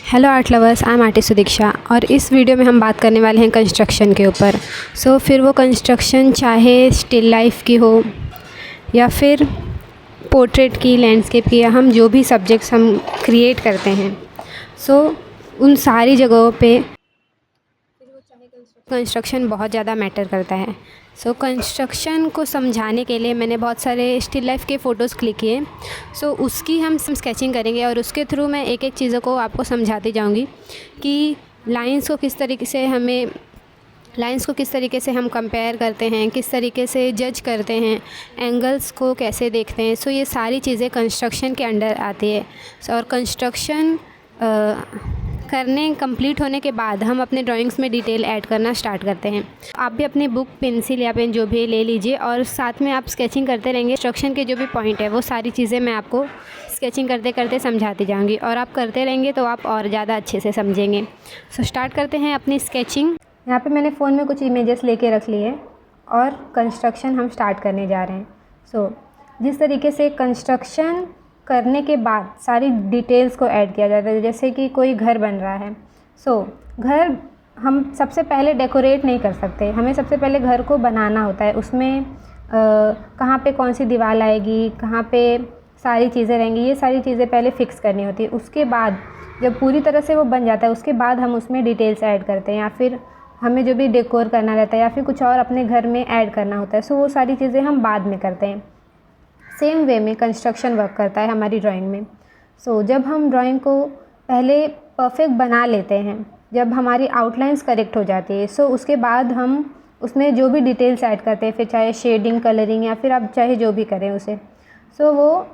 Hello art lovers, I am artist Sudiksha और इस video में हम बात करने वाले हैं कंस्ट्रक्शन के ऊपर। फिर वो कंस्ट्रक्शन चाहे स्टिल लाइफ की हो या फिर पोर्ट्रेट की, लैंडस्केप की, या हम जो भी सब्जेक्ट्स हम क्रिएट करते हैं उन सारी जगहों पे कंस्ट्रक्शन बहुत ज़्यादा मैटर करता है। कंस्ट्रक्शन को समझाने के लिए मैंने बहुत सारे स्टिल लाइफ के फ़ोटोज़ क्लिक किए। उसकी हम स्केचिंग करेंगे और उसके थ्रू मैं एक एक चीज़ों को आपको समझाती जाऊंगी कि लाइंस को किस तरीके से हम कंपेयर करते हैं, किस तरीके से जज करते हैं, एंगल्स को कैसे देखते हैं। ये सारी चीज़ें कंस्ट्रक्शन के अंडर आती है। और कंस्ट्रक्शन कंप्लीट होने के बाद हम अपने ड्राइंग्स में डिटेल ऐड करना स्टार्ट करते हैं। आप भी अपनी बुक, पेंसिल या पेन जो भी ले लीजिए और साथ में आप स्केचिंग करते रहेंगे। कंस्ट्रक्शन के जो भी पॉइंट है वो सारी चीज़ें मैं आपको स्केचिंग करते करते समझाती जाऊंगी और आप करते रहेंगे तो आप और ज़्यादा अच्छे से समझेंगे। स्टार्ट करते हैं अपनी स्केचिंग। यहाँ पे मैंने फ़ोन में कुछ इमेजेस लेके रख लिए और कंस्ट्रक्शन हम स्टार्ट करने जा रहे हैं। जिस तरीके से कंस्ट्रक्शन करने के बाद सारी डिटेल्स को ऐड किया जाता है, जैसे कि कोई घर बन रहा है। घर हम सबसे पहले डेकोरेट नहीं कर सकते, हमें सबसे पहले घर को बनाना होता है। उसमें कहाँ पे कौन सी दीवार आएगी, कहाँ पे सारी चीज़ें रहेंगी, ये सारी चीज़ें पहले फ़िक्स करनी होती है। उसके बाद जब पूरी तरह से वो बन जाता है, उसके बाद हम उसमें डिटेल्स ऐड करते हैं या फिर हमें जो भी डेकोर करना रहता है या फिर कुछ और अपने घर में ऐड करना होता है। वो सारी चीज़ें हम बाद में करते हैं। सेम वे में कंस्ट्रक्शन वर्क करता है हमारी ड्राइंग में। जब हम ड्राइंग को पहले परफेक्ट बना लेते हैं, जब हमारी आउटलाइंस करेक्ट हो जाती है, उसके बाद हम उसमें जो भी डिटेल्स ऐड करते हैं, फिर चाहे शेडिंग, कलरिंग या फिर आप चाहे जो भी करें उसे, वो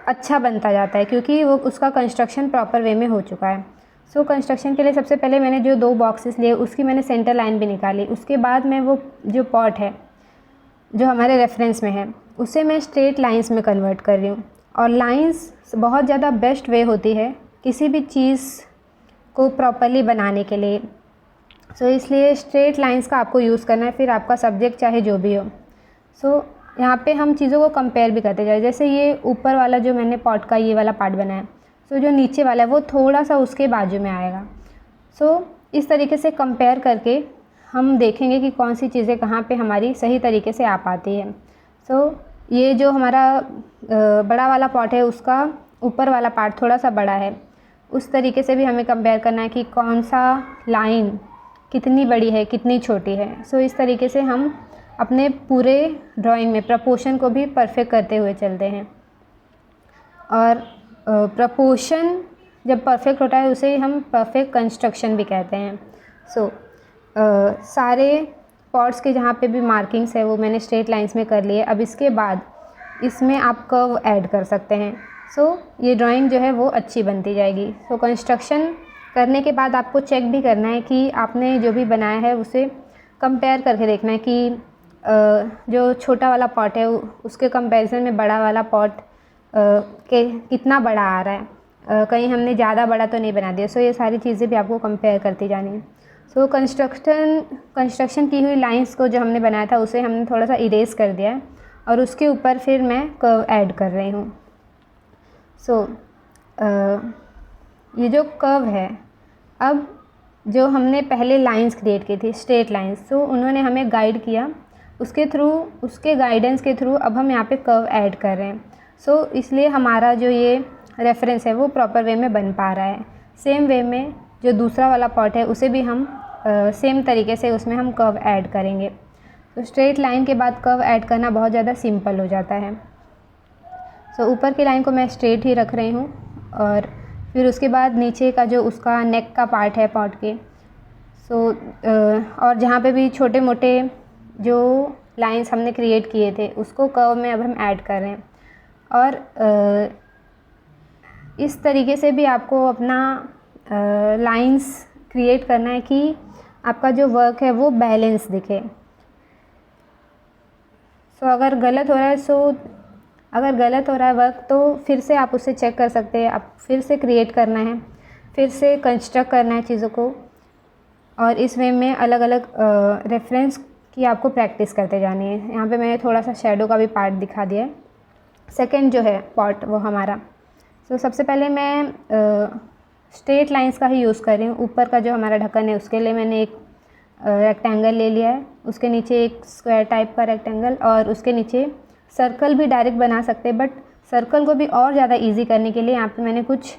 अच्छा बनता जाता है क्योंकि वो उसका कंस्ट्रक्शन प्रॉपर वे में हो चुका है। कंस्ट्रक्शन के लिए सबसे पहले मैंने जो 2 बॉक्सेस लिए उसकी मैंने सेंटर लाइन भी निकाली। उसके बाद मैं वो जो पॉट है जो हमारे रेफरेंस में है उसे मैं स्ट्रेट लाइंस में कन्वर्ट कर रही हूँ। और लाइंस बहुत ज़्यादा बेस्ट वे होती है किसी भी चीज़ को प्रॉपरली बनाने के लिए। इसलिए स्ट्रेट लाइंस का आपको यूज़ करना है, फिर आपका सब्जेक्ट चाहे जो भी हो। यहाँ पे हम चीज़ों को कंपेयर भी करते जाए। जैसे ये ऊपर वाला जो मैंने पॉट का ये वाला पार्ट बनाया, जो नीचे वाला है वो थोड़ा सा उसके बाजू में आएगा। इस तरीके से कंपेयर करके हम देखेंगे कि कौन सी चीज़ें कहाँ पे हमारी सही तरीके से आ पाती है। ये जो हमारा बड़ा वाला पॉट है उसका ऊपर वाला पार्ट थोड़ा सा बड़ा है, उस तरीके से भी हमें कंपेयर करना है कि कौन सा लाइन कितनी बड़ी है, कितनी छोटी है। इस तरीके से हम अपने पूरे ड्राइंग में प्रपोर्शन को भी परफेक्ट करते हुए चलते हैं। और प्रपोर्शन जब परफेक्ट होता है उसे हम परफेक्ट कंस्ट्रक्शन भी कहते हैं। सारे पॉट्स के जहाँ पे भी मार्किंग्स है वो मैंने स्ट्रेट लाइंस में कर लिए। अब इसके बाद इसमें आप कर्व ऐड कर सकते हैं। ये ड्राइंग जो है वो अच्छी बनती जाएगी। कंस्ट्रक्शन करने के बाद आपको चेक भी करना है कि आपने जो भी बनाया है उसे कंपेयर करके देखना है कि जो छोटा वाला पॉट है उसके कंपैरिजन में बड़ा वाला पॉट के कितना बड़ा आ रहा है, कहीं हमने ज़्यादा बड़ा तो नहीं बना दिया। ये सारी चीज़ें भी आपको कंपेयर करती जानी है। कंस्ट्रक्शन की हुई लाइंस को जो हमने बनाया था उसे हमने थोड़ा सा इरेज कर दिया है और उसके ऊपर फिर मैं कर्व ऐड कर रही हूँ। ये जो कर्व है, अब जो हमने पहले लाइंस क्रिएट की थी स्ट्रेट लाइंस, उन्होंने हमें गाइड किया, उसके गाइडेंस के थ्रू अब हम यहाँ पे कर्व ऐड कर रहे हैं। इसलिए हमारा जो ये रेफरेंस है वो प्रॉपर वे में बन पा रहा है। सेम वे में जो दूसरा वाला पॉट है उसे भी हम सेम तरीके से उसमें हम कर्व ऐड करेंगे। स्ट्रेट लाइन के बाद कर्व ऐड करना बहुत ज़्यादा सिंपल हो जाता है। ऊपर की लाइन को मैं स्ट्रेट ही रख रही हूँ और फिर उसके बाद नीचे का जो उसका नेक का पार्ट है पॉट के, और जहाँ पे भी छोटे मोटे जो लाइंस हमने क्रिएट किए थे उसको कर्व में अब हम ऐड कर रहे हैं। और इस तरीके से भी आपको अपना लाइंस क्रिएट करना है कि आपका जो वर्क है वो बैलेंस दिखे। अगर गलत हो रहा है वर्क तो फिर से आप उसे चेक कर सकते हैं। आप फिर से क्रिएट करना है, फिर से कंस्ट्रक्ट करना है चीज़ों को, और इस वे में अलग अलग रेफरेंस की आपको प्रैक्टिस करते जानी है। यहाँ पे मैंने थोड़ा सा शेडो का भी पार्ट दिखा दिया है। सेकंड जो है पॉट वो हमारा, सबसे पहले मैं स्ट्रेट लाइंस का ही यूज़ कर रही हूँ। ऊपर का जो हमारा ढक्कन है उसके लिए मैंने एक रेक्टेंगल ले लिया है, उसके नीचे एक स्क्वायर टाइप का रेक्टेंगल, और उसके नीचे सर्कल भी डायरेक्ट बना सकते हैं, बट सर्कल को भी और ज़्यादा इजी करने के लिए यहाँ पे मैंने कुछ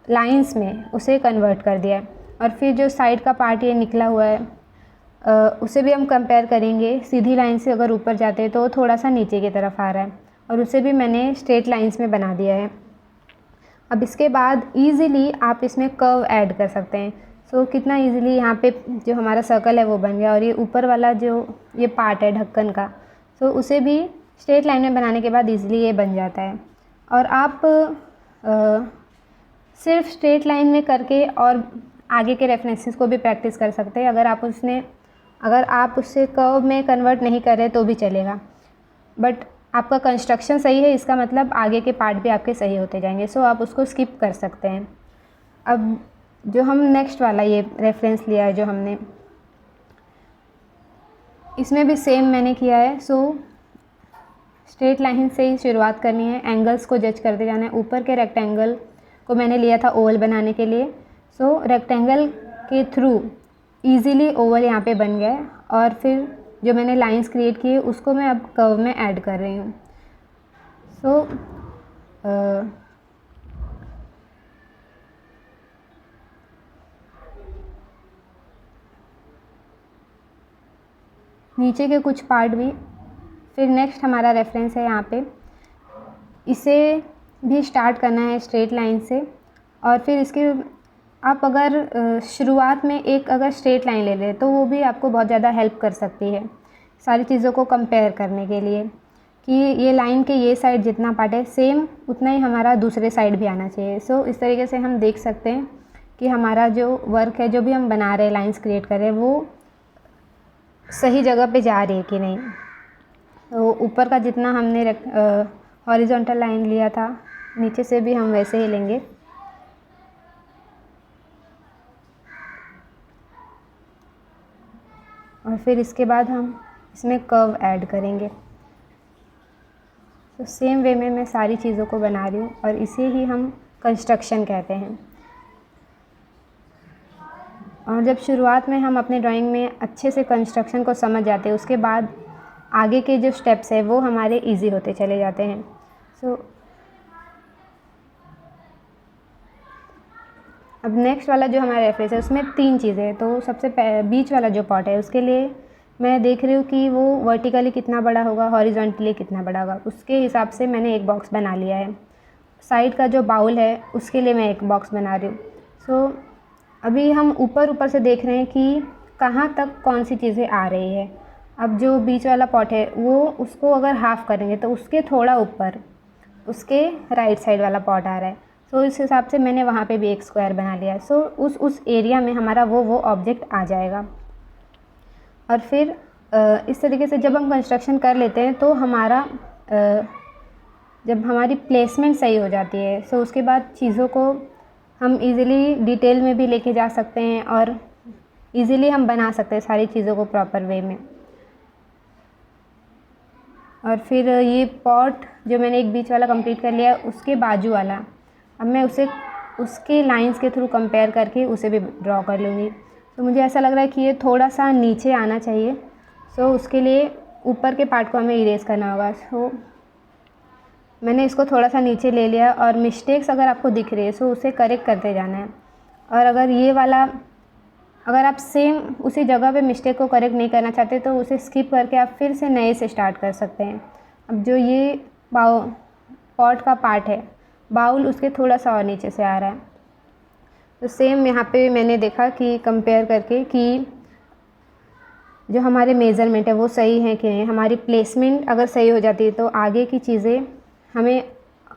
लाइंस में उसे कन्वर्ट कर दिया है। और फिर जो साइड का पार्ट ये निकला हुआ है उसे भी हम कंपेयर करेंगे। सीधी लाइन से अगर ऊपर जाते हैं तो थोड़ा सा नीचे की तरफ आ रहा है, और उसे भी मैंने स्ट्रेट लाइंस में बना दिया है। अब इसके बाद ईज़िली आप इसमें कर्व ऐड कर सकते हैं। सो कितना ईज़िली यहाँ पे जो हमारा सर्कल है वो बन गया, और ये ऊपर वाला जो ये पार्ट है ढक्कन का, सो उसे भी स्ट्रेट लाइन में बनाने के बाद ईज़िली ये बन जाता है। और आप सिर्फ स्ट्रेट लाइन में करके और आगे के रेफरेंसेस को भी प्रैक्टिस कर सकते हैं। अगर आप उससे कर्व में कन्वर्ट नहीं कर रहे तो भी चलेगा, बट आपका कंस्ट्रक्शन सही है, इसका मतलब आगे के पार्ट भी आपके सही होते जाएंगे। सो आप उसको स्किप कर सकते हैं। अब जो हम नेक्स्ट वाला ये रेफरेंस लिया है जो हमने, इसमें भी सेम मैंने किया है। सो स्ट्रेट लाइन से ही शुरुआत करनी है, एंगल्स को जज करते जाना है। ऊपर के रेक्टेंगल को मैंने लिया था ओवल बनाने के लिए। सो रेक्टेंगल के थ्रू ईज़िली ओवल यहाँ पे बन गया है, और फिर जो मैंने लाइंस क्रिएट किए उसको मैं अब कर्व में ऐड कर रही हूँ। सो नीचे के कुछ पार्ट भी। फिर नेक्स्ट हमारा रेफरेंस है यहाँ पे, इसे भी स्टार्ट करना है स्ट्रेट लाइन से, और फिर इसके आप अगर शुरुआत में एक अगर स्ट्रेट लाइन ले लें तो वो भी आपको बहुत ज़्यादा हेल्प कर सकती है सारी चीज़ों को कंपेयर करने के लिए, कि ये लाइन के ये साइड जितना पार्ट है सेम उतना ही हमारा दूसरे साइड भी आना चाहिए। सो इस तरीके से हम देख सकते हैं कि हमारा जो वर्क है, जो भी हम बना रहे हैं, लाइंस क्रिएट कर रहे हैं, वो सही जगह पे जा रही है कि नहीं। तो ऊपर का जितना हमने हॉरिजॉन्टल लाइन लिया था, नीचे से भी हम वैसे ही लेंगे। और फिर इसके बाद हम इसमें कर्व ऐड करेंगे। तो सेम वे में मैं सारी चीज़ों को बना रही हूँ, और इसे ही हम कंस्ट्रक्शन कहते हैं। और जब शुरुआत में हम अपने ड्राइंग में अच्छे से कंस्ट्रक्शन को समझ जाते हैं, उसके बाद आगे के जो स्टेप्स है वो हमारे इजी होते चले जाते हैं। सो अब नेक्स्ट वाला जो हमारा रेफरेंस है उसमें 3 चीज़ें हैं। तो सबसे बीच वाला जो पॉट है उसके लिए मैं देख रही हूँ कि वो वर्टिकली कितना बड़ा होगा, हॉरिजॉन्टली कितना बड़ा होगा, उसके हिसाब से मैंने एक बॉक्स बना लिया है। साइड का जो बाउल है उसके लिए मैं एक बॉक्स बना रही हूँ। सो अभी हम ऊपर से देख रहे हैं कि कहाँ तक कौन सी चीज़ें आ रही है। अब जो बीच वाला पॉट है वो उसको अगर हाफ़ करेंगे तो उसके थोड़ा ऊपर उसके राइट साइड वाला पॉट आ रहा है। सो इस हिसाब से मैंने वहाँ पे भी एक स्क्वायर बना लिया है। सो उस एरिया में हमारा वो ऑब्जेक्ट आ जाएगा। और फिर इस तरीके से जब हम कंस्ट्रक्शन कर लेते हैं तो हमारा जब हमारी प्लेसमेंट सही हो जाती है, सो उसके बाद चीज़ों को हम इजीली डिटेल में भी लेके जा सकते हैं, और इजीली हम बना सकते हैं सारी चीज़ों को प्रॉपर वे में। और फिर ये पॉट जो मैंने एक बीच वाला कंप्लीट कर लिया, उसके बाजू वाला अब मैं उसे उसके लाइंस के थ्रू कंपेयर करके उसे भी ड्रॉ कर लूँगी। तो मुझे ऐसा लग रहा है कि ये थोड़ा सा नीचे आना चाहिए। सो उसके लिए ऊपर के पार्ट को हमें इरेज करना होगा। सो मैंने इसको थोड़ा सा नीचे ले लिया, और मिस्टेक्स अगर आपको दिख रही है सो उसे करेक्ट करते जाना है। और अगर आप सेम उसी जगह पे मिस्टेक को करेक्ट नहीं करना चाहते तो उसे स्किप करके आप फिर से नए से स्टार्ट कर सकते हैं। अब जो ये पॉट का पार्ट है, बाउल उसके थोड़ा सा और नीचे से आ रहा है। तो सेम यहाँ पे मैंने देखा कि कंपेयर करके कि जो हमारे मेज़रमेंट है वो सही है कि नहीं। हमारी प्लेसमेंट अगर सही हो जाती है तो आगे की चीज़ें हमें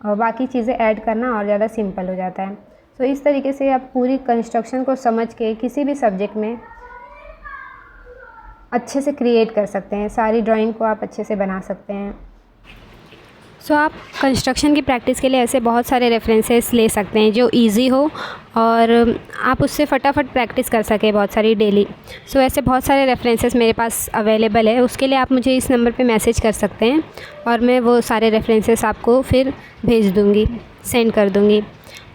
बाकी चीज़ें ऐड करना और ज़्यादा सिंपल हो जाता है। तो इस तरीके से आप पूरी कंस्ट्रक्शन को समझ के किसी भी सब्जेक्ट में अच्छे से क्रिएट कर सकते हैं, सारी ड्राइंग को आप अच्छे से बना सकते हैं। सो आप कंस्ट्रक्शन की प्रैक्टिस के लिए ऐसे बहुत सारे रेफरेंसेस ले सकते हैं जो इजी हो और आप उससे फटाफट प्रैक्टिस कर सकें बहुत सारी डेली। सो ऐसे बहुत सारे रेफरेंसेस मेरे पास अवेलेबल है। उसके लिए आप मुझे इस नंबर पे मैसेज कर सकते हैं और मैं वो सारे रेफरेंसेस आपको फिर भेज दूँगी, सेंड कर दूँगी।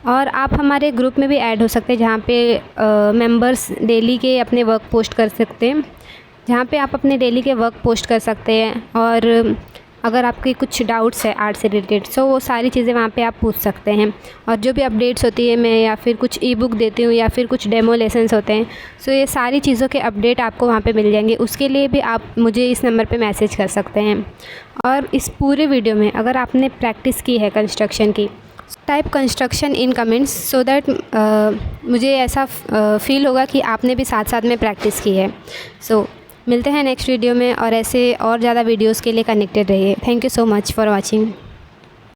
और आप हमारे ग्रुप में भी ऐड हो सकते हैं, जहाँ पे मेंबर्स डेली के अपने वर्क पोस्ट कर सकते हैं, जहाँ पे आप अपने डेली के वर्क पोस्ट कर सकते हैं। और अगर आपके कुछ डाउट्स है आर्ट से रिलेटेड, सो वो सारी चीज़ें वहाँ पे आप पूछ सकते हैं। और जो भी अपडेट्स होती है मैं, या फिर कुछ ई बुक देती हूँ, या फिर कुछ डेमो लेसन्स होते हैं, सो ये सारी चीज़ों के अपडेट आपको वहाँ पे मिल जाएंगे। उसके लिए भी आप मुझे इस नंबर पे मैसेज कर सकते हैं। और इस पूरे वीडियो में अगर आपने प्रैक्टिस की है कंस्ट्रक्शन की, type construction in comments, so that मुझे ऐसा फील होगा कि आपने भी साथ साथ में प्रैक्टिस की है। सो मिलते हैं नेक्स्ट वीडियो में, और ऐसे और ज़्यादा वीडियोस के लिए कनेक्टेड रहिए। Thank you so much for watching.